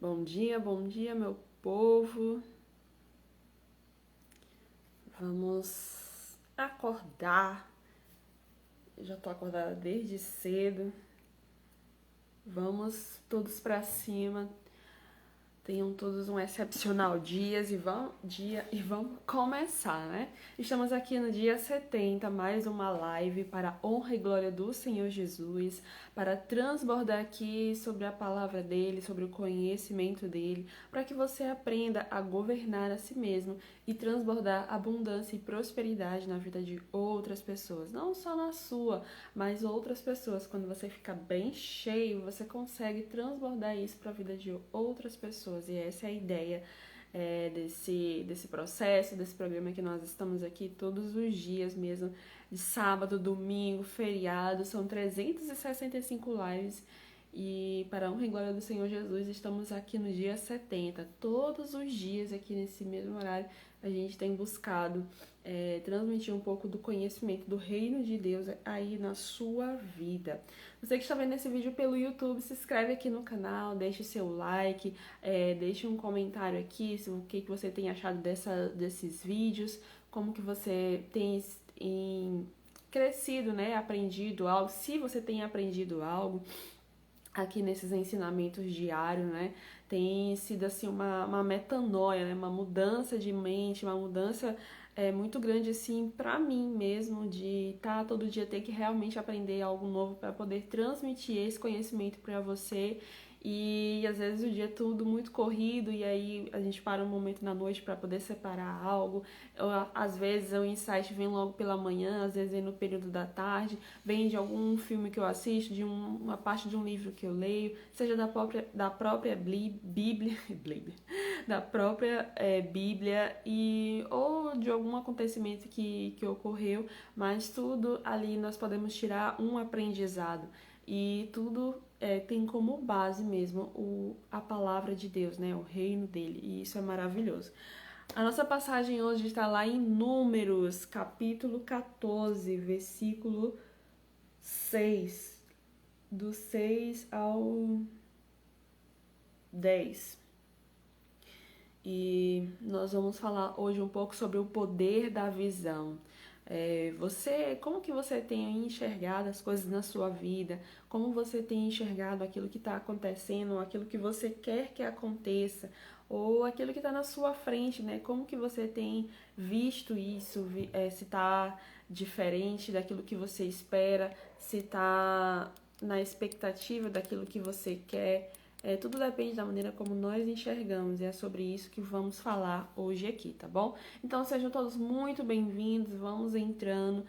Bom dia, meu povo. Vamos acordar. Eu já tô acordada desde cedo. Vamos todos pra cima. Tenham todos um excepcional dia e vamos começar, né? Estamos aqui no dia 70, mais uma live para a honra e glória do Senhor Jesus, para transbordar aqui sobre a palavra dele, sobre o conhecimento dele, para que você aprenda a governar a si mesmo e transbordar abundância e prosperidade na vida de outras pessoas, não só na sua, mas outras pessoas. Quando você fica bem cheio, você consegue transbordar isso para a vida de outras pessoas. E essa é a ideia desse processo, desse programa que nós estamos aqui todos os dias mesmo, de sábado, domingo, feriado, são 365 lives. E para a honra e glória do Senhor Jesus, estamos aqui no dia 70. Todos os dias aqui nesse mesmo horário, a gente tem buscado transmitir um pouco do conhecimento do reino de Deus aí na sua vida. Você que está vendo esse vídeo pelo YouTube, se inscreve aqui no canal, deixe o seu like, deixe um comentário aqui, o que você tem achado desses vídeos, como que você tem crescido, né, aprendido algo, se você tem aprendido algo aqui nesses ensinamentos diários, né? Tem sido assim uma metanoia, né? Uma mudança de mente, uma mudança muito grande assim para mim mesmo, de todo dia ter que realmente aprender algo novo para poder transmitir esse conhecimento para você. E às vezes o dia é tudo muito corrido e aí a gente para um momento na noite para poder separar algo. Às vezes o insight vem logo pela manhã, às vezes vem no período da tarde, vem de algum filme que eu assisto, de uma parte de um livro que eu leio, seja da própria Bíblia, da própria Bíblia ou de algum acontecimento que ocorreu, mas tudo ali nós podemos tirar um aprendizado. E tudo tem como base mesmo a palavra de Deus, né? O reino dele. E isso é maravilhoso. A nossa passagem hoje está lá em Números, capítulo 14, versículo 6. Do 6 ao 10. E nós vamos falar hoje um pouco sobre o poder da visão. Como que você tem enxergado as coisas na sua vida? Como você tem enxergado aquilo que está acontecendo, aquilo que você quer que aconteça, ou aquilo que está na sua frente, né? Como que você tem visto isso? Se está diferente daquilo que você espera, se está na expectativa daquilo que você quer. Tudo depende da maneira como nós enxergamos e é sobre isso que vamos falar hoje aqui, tá bom? Então sejam todos muito bem-vindos, vamos entrando.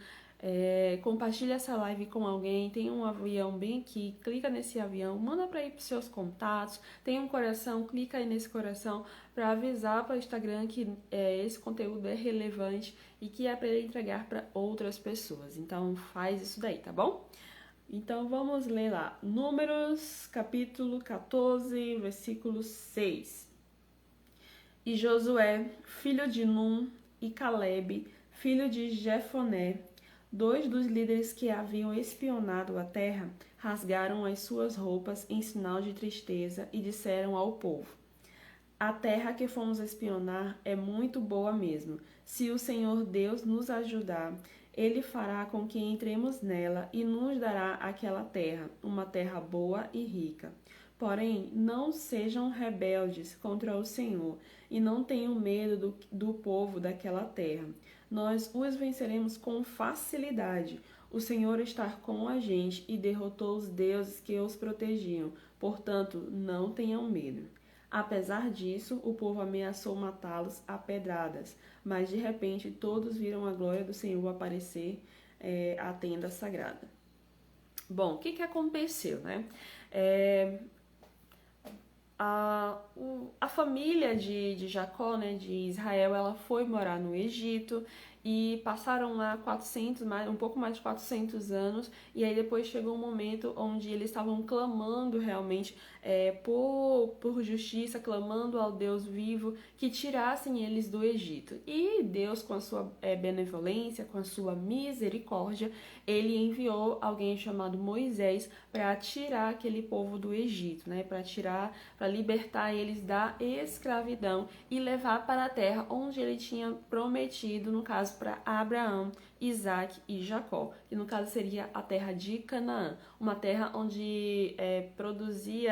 Compartilha essa live com alguém, tem um avião bem aqui, clica nesse avião, manda para ir para seus contatos, tem um coração, clica aí nesse coração para avisar para o Instagram que esse conteúdo é relevante e que é para ele entregar para outras pessoas. Então faz isso daí, tá bom? Então vamos ler lá, Números capítulo 14, versículo 6. E Josué, filho de Num, e Calebe, filho de Jefoné, dois dos líderes que haviam espionado a terra, rasgaram as suas roupas em sinal de tristeza e disseram ao povo: a terra que fomos espionar é muito boa mesmo. Se o Senhor Deus nos ajudar, ele fará com que entremos nela e nos dará aquela terra, uma terra boa e rica. Porém, não sejam rebeldes contra o Senhor e não tenham medo do povo daquela terra. Nós os venceremos com facilidade. O Senhor está com a gente e derrotou os deuses que os protegiam. Portanto, não tenham medo. Apesar disso, o povo ameaçou matá-los a pedradas, mas de repente todos viram a glória do Senhor aparecer à tenda sagrada. Bom, o que aconteceu, né? A família de Jacó, né, de Israel, ela foi morar no Egito e passaram lá 400, um pouco mais de 400 anos, e aí depois chegou um momento onde eles estavam clamando realmente por justiça, clamando ao Deus vivo que tirassem eles do Egito. E Deus, com a sua benevolência, com a sua misericórdia, ele enviou alguém chamado Moisés para tirar aquele povo do Egito, né? Para libertar eles da escravidão e levar para a terra onde ele tinha prometido, no caso, para Abraão, Isaac e Jacó, que no caso seria a terra de Canaã, uma terra onde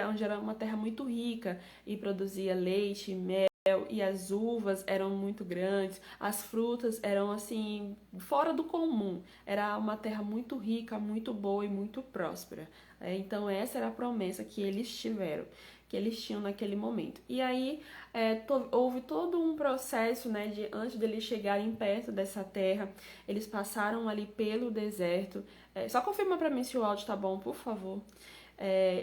onde era uma terra muito rica e produzia leite, mel, e as uvas eram muito grandes, as frutas eram assim, fora do comum. Era uma terra muito rica, muito boa e muito próspera. Então essa era a promessa que eles tiveram, que eles tinham naquele momento. E aí houve todo um processo, né, antes deles chegarem perto dessa terra, eles passaram ali pelo deserto. Só confirma pra mim se o áudio tá bom, por favor.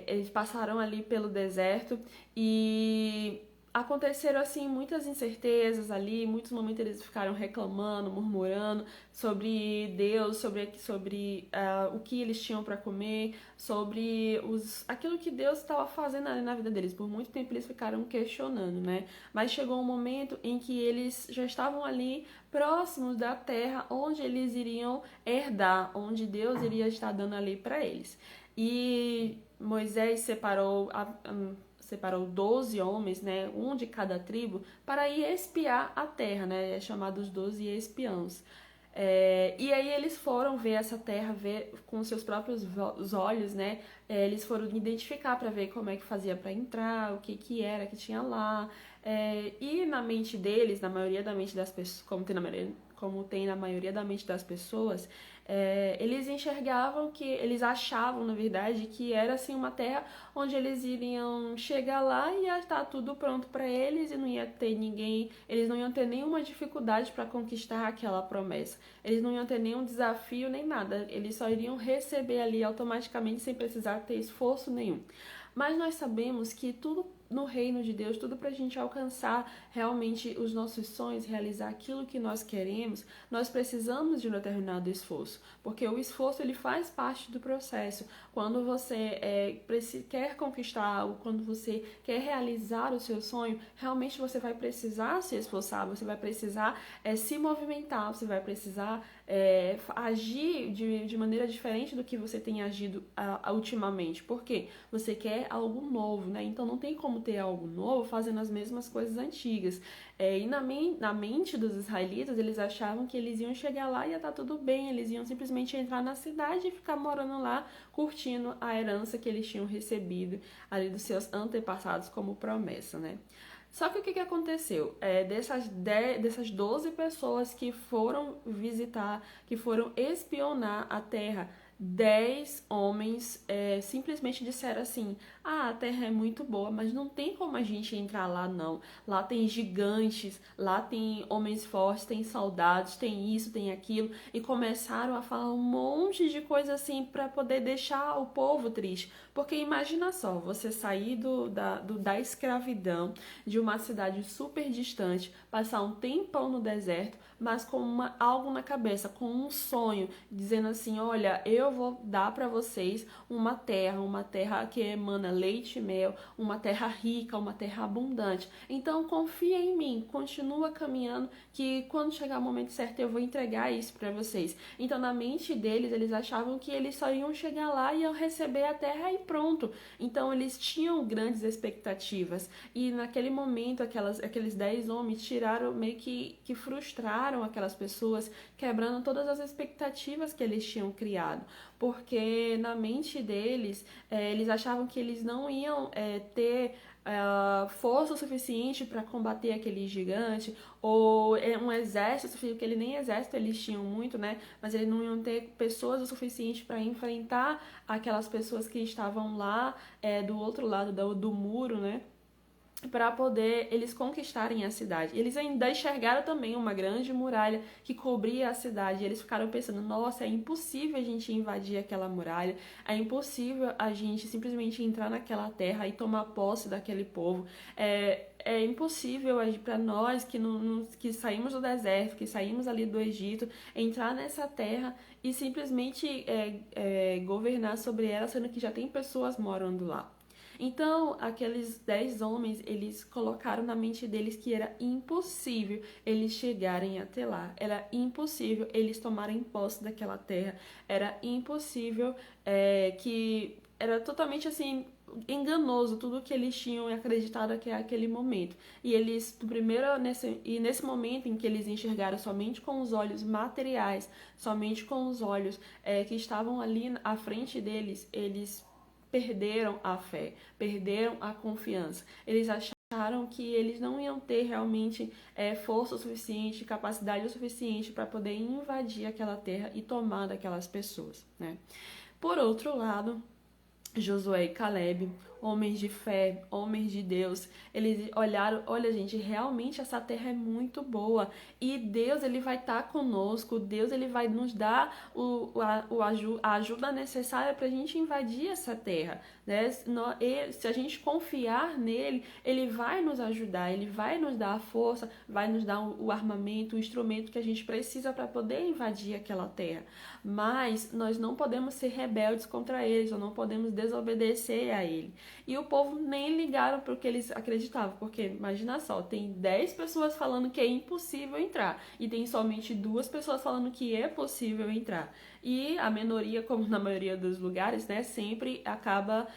Eles passaram ali pelo deserto e aconteceram assim muitas incertezas ali, muitos momentos eles ficaram reclamando, murmurando sobre Deus, sobre o que eles tinham para comer, sobre aquilo que Deus estava fazendo ali na vida deles. Por muito tempo eles ficaram questionando, né? Mas chegou um momento em que eles já estavam ali próximos da terra onde eles iriam herdar, onde Deus iria estar dando ali para eles. E Moisés separou 12 homens, né, um de cada tribo, para ir espiar a terra, né, é chamado os 12 espiãos. E aí eles foram ver essa terra, ver com seus próprios olhos, né, eles foram identificar para ver como é que fazia para entrar, o que era que tinha lá, e na mente deles, na maioria da mente das pessoas, como tem na maioria da mente das pessoas, eles enxergavam eles achavam, na verdade, que era assim uma terra onde eles iriam chegar lá e ia estar tudo pronto para eles e não ia ter ninguém, eles não iam ter nenhuma dificuldade para conquistar aquela promessa. Eles não iam ter nenhum desafio nem nada, eles só iriam receber ali automaticamente sem precisar ter esforço nenhum. Mas nós sabemos que tudo no reino de Deus, tudo para a gente alcançar realmente os nossos sonhos, realizar aquilo que nós queremos, nós precisamos de um determinado esforço, porque o esforço ele faz parte do processo. Quando você quer conquistar algo, quando você quer realizar o seu sonho, realmente você vai precisar se esforçar, você vai precisar se movimentar, você vai precisar agir de maneira diferente do que você tem agido ultimamente, porque você quer algo novo, né? Então não tem como ter algo novo fazendo as mesmas coisas antigas. E na mente dos israelitas, eles achavam que eles iam chegar lá e ia estar tudo bem, eles iam simplesmente entrar na cidade e ficar morando lá, curtindo a herança que eles tinham recebido ali dos seus antepassados como promessa, né? Só que o que aconteceu? Dessas 12 pessoas que foram visitar, que foram espionar a terra, 10 homens simplesmente disseram assim: a terra é muito boa, mas não tem como a gente entrar lá não. Lá tem gigantes, lá tem homens fortes, tem soldados, tem isso, tem aquilo. E começaram a falar um monte de coisa assim para poder deixar o povo triste. Porque imagina só, você sair da escravidão de uma cidade super distante, passar um tempão no deserto, mas com algo na cabeça, com um sonho, dizendo assim: olha, eu vou dar para vocês uma terra que emana leite e mel, uma terra rica, uma terra abundante. Então confia em mim, continua caminhando, que quando chegar o momento certo eu vou entregar isso para vocês. Então na mente deles, eles achavam que eles só iam chegar lá e iam receber a terra e pronto. Então eles tinham grandes expectativas e naquele momento aqueles 10 homens tiraram, meio que frustraram aquelas pessoas, quebrando todas as expectativas que eles tinham criado, porque na mente deles eles achavam que eles não iam ter força suficiente para combater aquele gigante, ou um exército, que ele nem exército eles tinham muito, né? Mas eles não iam ter pessoas o suficiente para enfrentar aquelas pessoas que estavam lá do outro lado do muro, né? para poder eles conquistarem a cidade. Eles ainda enxergaram também uma grande muralha que cobria a cidade. Eles ficaram pensando, nossa, é impossível a gente invadir aquela muralha, é impossível a gente simplesmente entrar naquela terra e tomar posse daquele povo. É impossível para nós que saímos do deserto, que saímos ali do Egito, entrar nessa terra e simplesmente governar sobre ela, sendo que já tem pessoas morando lá. Então, aqueles 10 homens, eles colocaram na mente deles que era impossível eles chegarem até lá. Era impossível eles tomarem posse daquela terra. Era impossível que... Era totalmente assim enganoso tudo que eles tinham acreditado que é aquele momento. E eles, nesse momento em que eles enxergaram somente com os olhos materiais, somente com os olhos que estavam ali à frente deles, eles perderam a fé, perderam a confiança. Eles acharam que eles não iam ter realmente força o suficiente, capacidade o suficiente para poder invadir aquela terra e tomar daquelas pessoas, né? Por outro lado, Josué e Caleb, homens de fé, homens de Deus, eles olharam, olha gente, realmente essa terra é muito boa e Deus ele vai estar conosco, Deus ele vai nos dar a ajuda necessária para a gente invadir essa terra, né? Se a gente confiar nele, ele vai nos ajudar, ele vai nos dar a força, vai nos dar o armamento, o instrumento que a gente precisa para poder invadir aquela terra. Mas nós não podemos ser rebeldes contra eles, ou não podemos desobedecer a ele. E o povo nem ligaram para o que eles acreditavam, porque imagina só, tem 10 pessoas falando que é impossível entrar e tem somente 2 pessoas falando que é possível entrar. E a minoria, como na maioria dos lugares, né, sempre acaba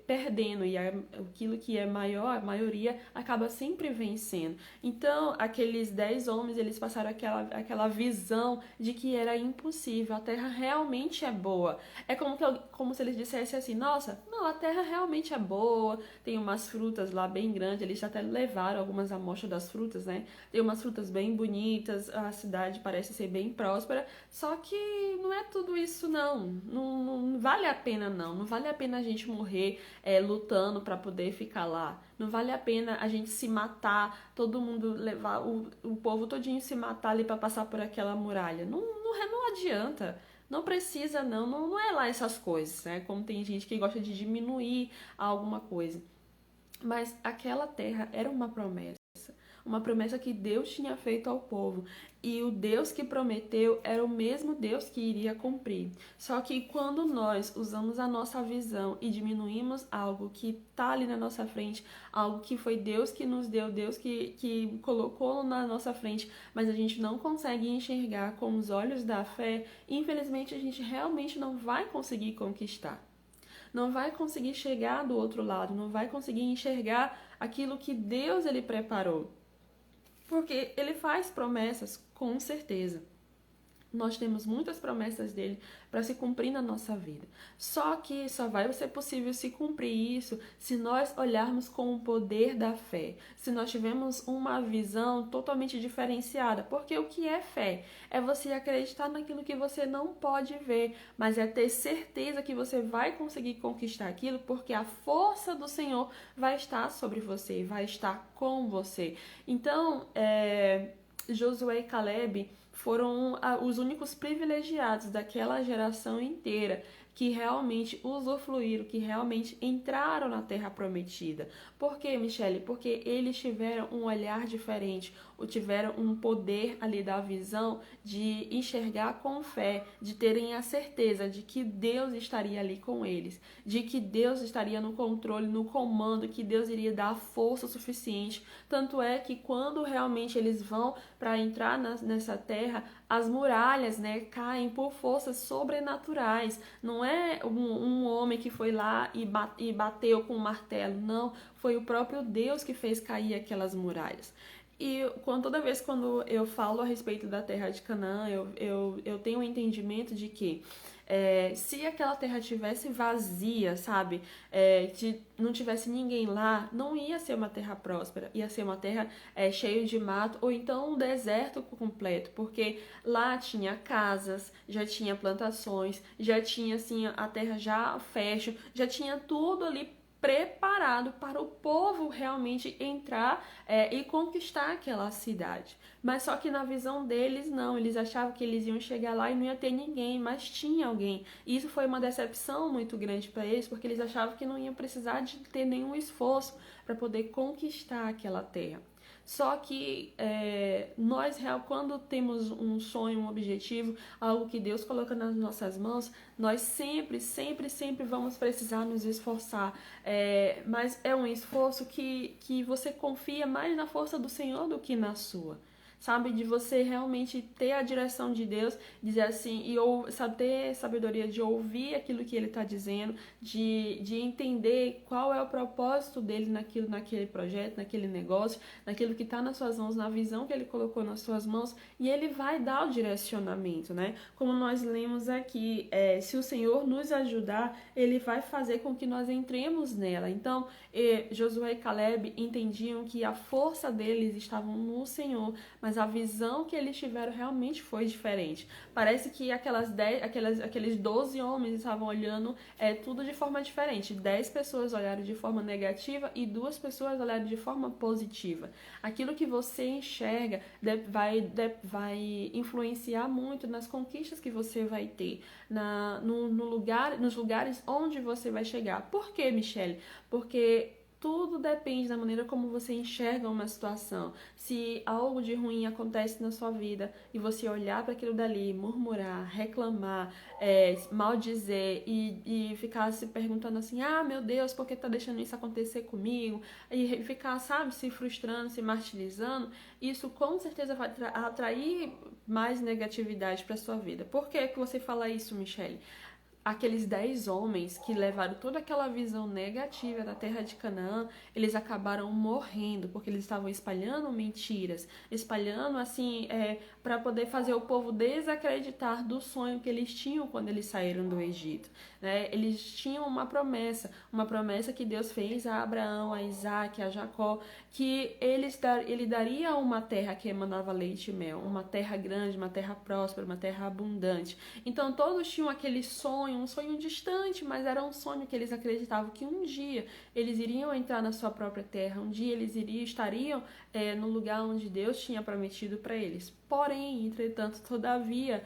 perdendo e aquilo que é maior, a maioria acaba sempre vencendo. Então, aqueles 10 homens, eles passaram aquela visão de que era impossível, a terra realmente é boa. É como se eles dissessem assim, nossa, não, a terra realmente é boa, tem umas frutas lá bem grandes, eles até levaram algumas amostras das frutas, né? Tem umas frutas bem bonitas, a cidade parece ser bem próspera, só que não é tudo isso não vale a pena não vale a pena a gente morrer lutando para poder ficar lá, não vale a pena a gente se matar, todo mundo levar, o povo todinho se matar ali para passar por aquela muralha, não adianta. Não precisa, não é lá essas coisas, né? Como tem gente que gosta de diminuir alguma coisa. Mas aquela terra era uma promessa que Deus tinha feito ao povo. E o Deus que prometeu era o mesmo Deus que iria cumprir. Só que quando nós usamos a nossa visão e diminuímos algo que está ali na nossa frente, algo que foi Deus que nos deu, Deus que colocou na nossa frente, mas a gente não consegue enxergar com os olhos da fé, infelizmente a gente realmente não vai conseguir conquistar. Não vai conseguir chegar do outro lado, não vai conseguir enxergar aquilo que Deus ele preparou. Porque ele faz promessas, com certeza. Nós temos muitas promessas dele para se cumprir na nossa vida. Só que só vai ser possível se cumprir isso se nós olharmos com o poder da fé. Se nós tivermos uma visão totalmente diferenciada. Porque o que é fé? É você acreditar naquilo que você não pode ver, mas é ter certeza que você vai conseguir conquistar aquilo, porque a força do Senhor vai estar sobre você, vai estar com você. Então, Josué e Caleb foram os únicos privilegiados daquela geração inteira que realmente usufruíram, que realmente entraram na Terra Prometida. Por quê, Michele? Porque eles tiveram um olhar diferente, ou tiveram um poder ali da visão de enxergar com fé, de terem a certeza de que Deus estaria ali com eles, de que Deus estaria no controle, no comando, que Deus iria dar força suficiente. Tanto é que quando realmente eles vão para entrar nessa terra, as muralhas, né, caem por forças sobrenaturais. Não é um homem que foi lá e bateu com um martelo, não. Foi o próprio Deus que fez cair aquelas muralhas. E toda vez quando eu falo a respeito da terra de Canaã, eu tenho um entendimento de que se aquela terra tivesse vazia, sabe, não tivesse ninguém lá, não ia ser uma terra próspera, ia ser uma terra cheia de mato, ou então um deserto completo, porque lá tinha casas, já tinha plantações, já tinha assim a terra já fértil, já tinha tudo ali preparado para o povo realmente entrar e conquistar aquela cidade. Mas só que na visão deles, não. Eles achavam que eles iam chegar lá e não ia ter ninguém, mas tinha alguém. E isso foi uma decepção muito grande para eles, porque eles achavam que não iam precisar de ter nenhum esforço para poder conquistar aquela terra. Só que nós, quando temos um sonho, um objetivo, algo que Deus coloca nas nossas mãos, nós sempre, sempre, sempre vamos precisar nos esforçar. Mas é um esforço que você confia mais na força do Senhor do que na sua. Sabe, de você realmente ter a direção de Deus, dizer assim, sabe, ter sabedoria de ouvir aquilo que Ele está dizendo, de entender qual é o propósito dele naquele projeto, naquele negócio, naquilo que está nas suas mãos, na visão que Ele colocou nas suas mãos, e Ele vai dar o direcionamento, né? Como nós lemos aqui, se o Senhor nos ajudar, Ele vai fazer com que nós entremos nela. Então, Josué e Caleb entendiam que a força deles estava no Senhor, mas a visão que eles tiveram realmente foi diferente. Parece que aqueles 12 homens estavam olhando tudo de forma diferente. 10 pessoas olharam de forma negativa e 2 pessoas olharam de forma positiva. Aquilo que você enxerga vai influenciar muito nas conquistas que você vai ter, nos lugares onde você vai chegar. Por quê, Michele? Porque tudo depende da maneira como você enxerga uma situação. Se algo de ruim acontece na sua vida e você olhar para aquilo dali, murmurar, reclamar, maldizer e ficar se perguntando assim, ah, meu Deus, por que tá deixando isso acontecer comigo? E ficar, sabe, se frustrando, se martirizando, isso com certeza vai atrair mais negatividade para sua vida. Por que você fala isso, Michele? Aqueles 10 homens que levaram toda aquela visão negativa da terra de Canaã, eles acabaram morrendo, porque eles estavam espalhando mentiras, espalhando assim, para poder fazer o povo desacreditar do sonho que eles tinham quando eles saíram do Egito, né? Eles tinham uma promessa que Deus fez a Abraão, a Isaac, a Jacó, que ele daria uma terra que emanava leite e mel, uma terra grande, uma terra próspera, uma terra abundante. Então todos tinham aquele sonho, um sonho distante, mas era um sonho que eles acreditavam que um dia eles iriam entrar na sua própria terra, um dia eles estariam no lugar onde Deus tinha prometido para eles. Porém, entretanto, todavia,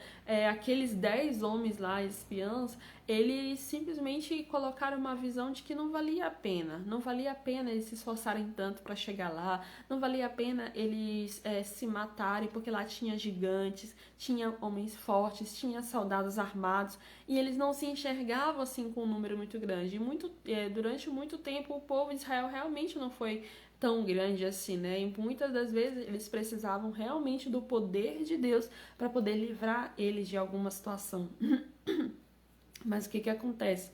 aqueles 10 homens lá, espiãs, eles simplesmente colocaram uma visão de que não valia a pena. Não valia a pena eles se esforçarem tanto para chegar lá. Não valia a pena eles se matarem, porque lá tinha gigantes, tinha homens fortes, tinha soldados armados. E eles não se enxergavam assim com um número muito grande. E durante muito tempo o povo de Israel realmente não foi tão grande assim, né? E muitas das vezes eles precisavam realmente do poder de Deus para poder livrar eles de alguma situação. Mas o que acontece?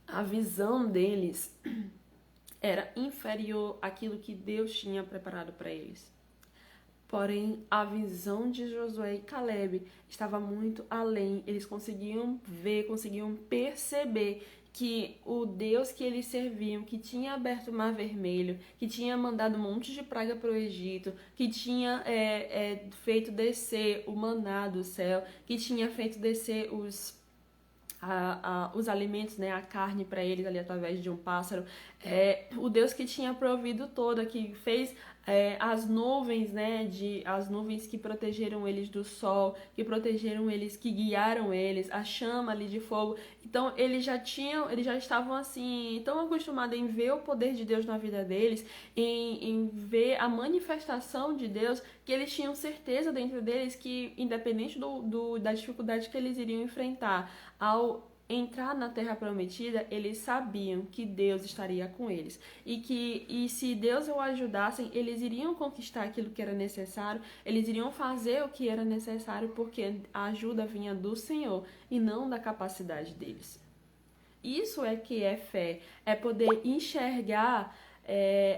A visão deles era inferior àquilo que Deus tinha preparado para eles. Porém, a visão de Josué e Caleb estava muito além. Eles conseguiam ver, conseguiam perceber que o Deus que eles serviam, que tinha aberto o Mar Vermelho, que tinha mandado um monte de praga para o Egito, que tinha feito descer o maná do céu, que tinha feito descer os alimentos, né, a carne para eles ali através de um pássaro, o Deus que tinha provido toda, que fez as nuvens, né, as nuvens que protegeram eles do sol, que protegeram eles, que guiaram eles, a chama ali de fogo. Então eles já estavam assim tão acostumados em ver o poder de Deus na vida deles, em ver a manifestação de Deus, que eles tinham certeza dentro deles que, independente da dificuldade que eles iriam enfrentar ao entrar na Terra Prometida, eles sabiam que Deus estaria com eles e se Deus o ajudassem, eles iriam conquistar aquilo que era necessário, eles iriam fazer o que era necessário, porque a ajuda vinha do Senhor e não da capacidade deles. Isso é que é fé, é poder enxergar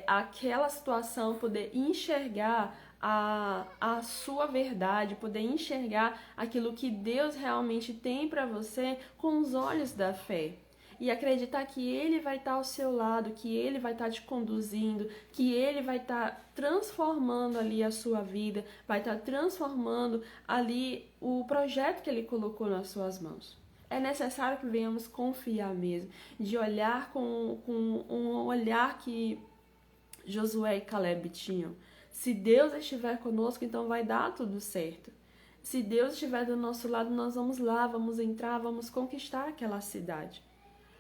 aquela situação, poder enxergar a sua verdade, poder enxergar aquilo que Deus realmente tem para você com os olhos da fé. E acreditar que Ele vai estar ao seu lado, que Ele vai estar te conduzindo, que Ele vai estar transformando ali a sua vida, vai estar transformando ali o projeto que Ele colocou nas suas mãos. É necessário que venhamos confiar mesmo, de olhar com um olhar que Josué e Caleb tinham. Se Deus estiver conosco, então vai dar tudo certo. Se Deus estiver do nosso lado, nós vamos lá, vamos entrar, vamos conquistar aquela cidade.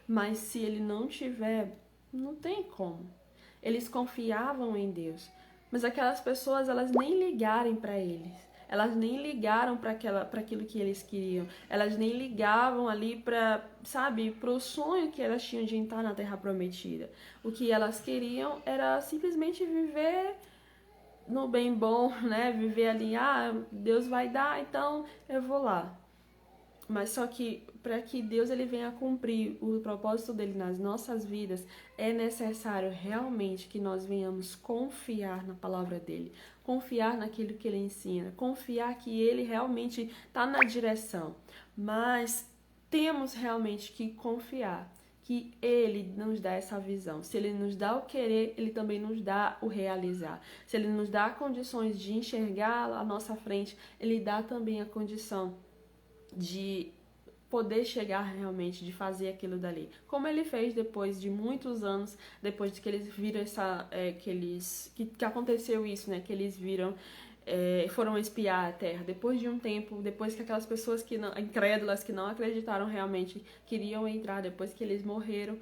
Mas se ele não tiver, não tem como. Eles confiavam em Deus, mas aquelas pessoas, elas nem ligaram para eles. Elas nem ligaram para aquilo que eles queriam. Elas nem ligavam ali para, sabe, para o sonho que elas tinham de entrar na Terra Prometida. O que elas queriam era simplesmente viver no bem bom, né? Viver ali, Deus vai dar, então eu vou lá. Mas só que para que Deus ele venha cumprir o propósito dele nas nossas vidas, é necessário realmente que nós venhamos confiar na palavra dele, confiar naquilo que ele ensina, confiar que ele realmente está na direção. Mas temos realmente que confiar que ele nos dá essa visão. Se ele nos dá o querer, ele também nos dá o realizar. Se ele nos dá condições de enxergar à nossa frente, ele dá também a condição de poder chegar realmente, de fazer aquilo dali. Como ele fez depois de muitos anos, depois de que eles viram que aconteceu isso, né? Que eles viram, foram espiar a terra. Depois de um tempo, depois que aquelas pessoas incrédulas, que não acreditaram realmente, queriam entrar, depois que eles morreram,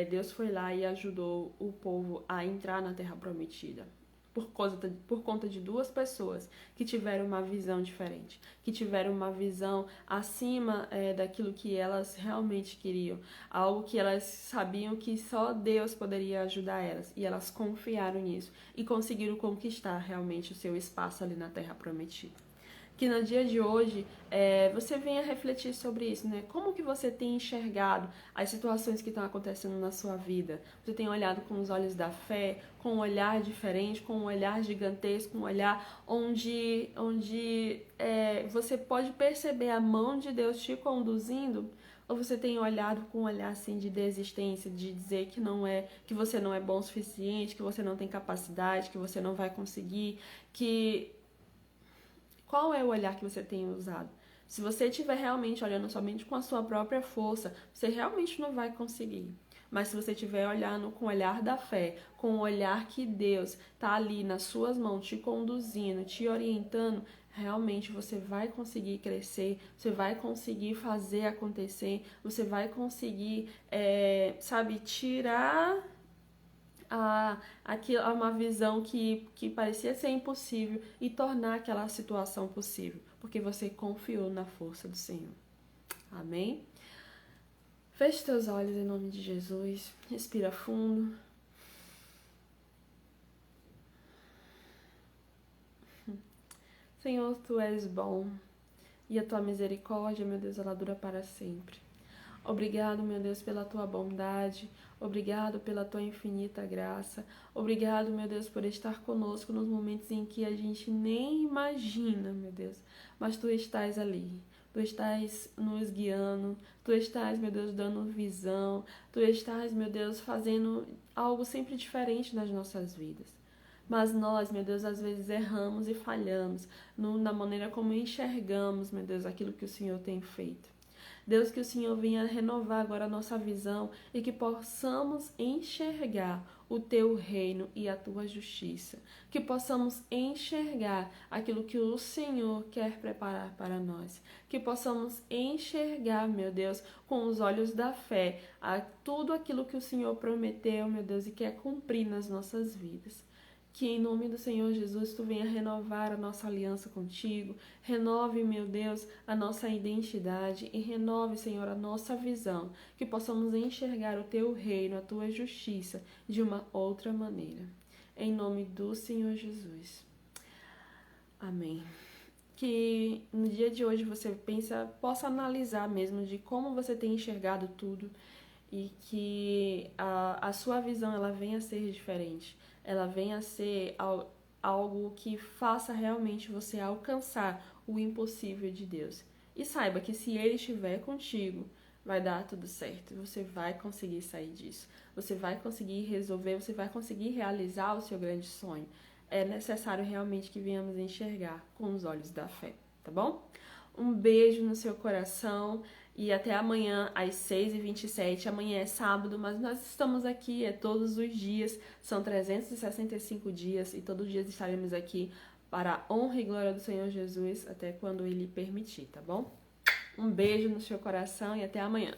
Deus foi lá e ajudou o povo a entrar na terra prometida. Por conta de duas pessoas que tiveram uma visão diferente, que tiveram uma visão acima daquilo que elas realmente queriam, algo que elas sabiam que só Deus poderia ajudar elas, e elas confiaram nisso e conseguiram conquistar realmente o seu espaço ali na Terra Prometida. Que no dia de hoje você venha refletir sobre isso, né? Como que você tem enxergado as situações que estão acontecendo na sua vida? Você tem olhado com os olhos da fé, com um olhar diferente, com um olhar gigantesco, um olhar onde você pode perceber a mão de Deus te conduzindo? Ou você tem olhado com um olhar assim de desistência, de dizer que você não é bom o suficiente, que você não tem capacidade, que você não vai conseguir, Qual é o olhar que você tem usado? Se você estiver realmente olhando somente com a sua própria força, você realmente não vai conseguir. Mas se você estiver olhando com o olhar da fé, com o olhar que Deus está ali nas suas mãos, te conduzindo, te orientando, realmente você vai conseguir crescer, você vai conseguir fazer acontecer, você vai conseguir, tirar uma visão que parecia ser impossível e tornar aquela situação possível, porque você confiou na força do Senhor. Amém? Feche teus olhos em nome de Jesus, respira fundo. Senhor, Tu és bom e a Tua misericórdia, meu Deus, ela dura para sempre. Obrigado, meu Deus, pela Tua bondade. Obrigado pela Tua infinita graça. Obrigado, meu Deus, por estar conosco nos momentos em que a gente nem imagina, meu Deus. Mas Tu estás ali. Tu estás nos guiando. Tu estás, meu Deus, dando visão. Tu estás, meu Deus, fazendo algo sempre diferente nas nossas vidas. Mas nós, meu Deus, às vezes erramos e falhamos na maneira como enxergamos, meu Deus, aquilo que o Senhor tem feito. Deus, que o Senhor venha renovar agora a nossa visão e que possamos enxergar o Teu reino e a Tua justiça. Que possamos enxergar aquilo que o Senhor quer preparar para nós. Que possamos enxergar, meu Deus, com os olhos da fé, tudo aquilo que o Senhor prometeu, meu Deus, e quer cumprir nas nossas vidas. Que em nome do Senhor Jesus Tu venha renovar a nossa aliança contigo, renove, meu Deus, a nossa identidade e renove, Senhor, a nossa visão, que possamos enxergar o Teu reino, a Tua justiça de uma outra maneira. Em nome do Senhor Jesus. Amém. Que no dia de hoje você possa analisar mesmo de como você tem enxergado tudo e que a sua visão ela venha a ser diferente. Ela venha a ser algo que faça realmente você alcançar o impossível de Deus. E saiba que se Ele estiver contigo, vai dar tudo certo. Você vai conseguir sair disso. Você vai conseguir resolver, você vai conseguir realizar o seu grande sonho. É necessário realmente que venhamos enxergar com os olhos da fé, tá bom? Um beijo no seu coração E até amanhã, às 6h27. Amanhã é sábado, mas nós estamos aqui, todos os dias. São 365 dias e todos os dias estaremos aqui para a honra e glória do Senhor Jesus, até quando Ele permitir, tá bom? Um beijo no seu coração e até amanhã.